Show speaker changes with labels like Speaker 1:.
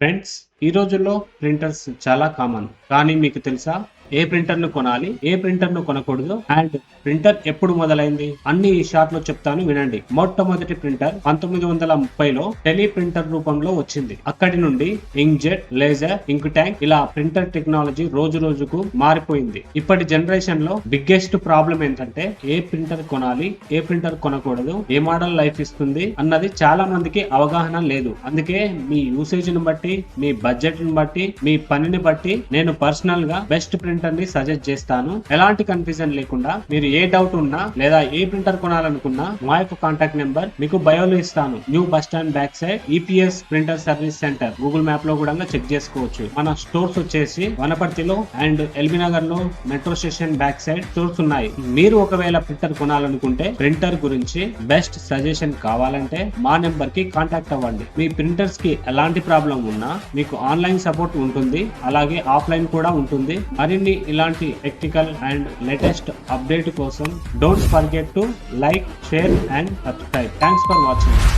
Speaker 1: Friends, ఈ రోజుల్లో printers చాలా కామన్. కానీ మీకు తెలుసా ఏ ప్రింటర్ ను కొనాలి, ఏ ప్రింటర్ ను కొనకూడదు, అండ్ ప్రింటర్ ఎప్పుడు మొదలైంది అన్ని ఈ షార్ట్ లో చెప్తాను వినండి. మొట్టమొదటి ప్రింటర్ 1930లో టెలి ప్రింటర్ రూపంలో వచ్చింది. అక్కడి నుండి ఇంక్ జెట్, లేజర్, ఇంక్ ట్యాంక్ ఇలా ప్రింటర్ టెక్నాలజీ రోజు రోజుకు మారిపోయింది. ఇప్పటి జనరేషన్ లో బిగ్గెస్ట్ ప్రాబ్లం ఏంటంటే ఏ ప్రింటర్ కొనాలి, ఏ ప్రింటర్ కొనకూడదు, ఏ మోడల్ లైఫ్ ఇస్తుంది అన్నది చాలా మందికి అవగాహన లేదు. అందుకే మీ యూసేజ్ ని బట్టి, మీ బడ్జెట్ ని బట్టి, మీ పనిని బట్టి నేను పర్సనల్ గా బెస్ట్ ప్రింటర్ ని సజెస్ట్ చేస్తాను. ఎలాంటి కన్ఫ్యూజన్ లేకుండా మీరు ఏ డౌట్ ఉన్నా లేదా ఏ ప్రింటర్ కొనాలనుకున్నా మా యొక్క కాంటాక్ట్ నెంబర్ మీకు బయోలో ఇస్తాను. New bus stand back side EPS printer service centre Google map లో కూడా చెక్ చేసుకోవచ్చు. మన స్టోర్స్ వచ్చేసి వనపర్తిలో అండ్ ఎల్బీ నగర్ లో metro station back side stores ఉన్నాయి. మీరు ఒకవేళ ప్రింటర్ కొనాలనుకుంటే, ప్రింటర్ గురించి బెస్ట్ సజెషన్ కావాలంటే మా నెంబర్ కి కాంటాక్ట్ అవ్వండి. మీ ప్రింటర్స్ కి ఎలాంటి ప్రాబ్లం ఉన్నా మీకు ఆన్లైన్ సపోర్ట్ ఉంటుంది, అలాగే ఆఫ్లైన్ కూడా ఉంటుంది. మరిన్ని ఇలాంటి టెక్నికల్ అండ్ లేటెస్ట్ అప్డేట్ కోసం don't forget to like, share and subscribe. Thanks for watching.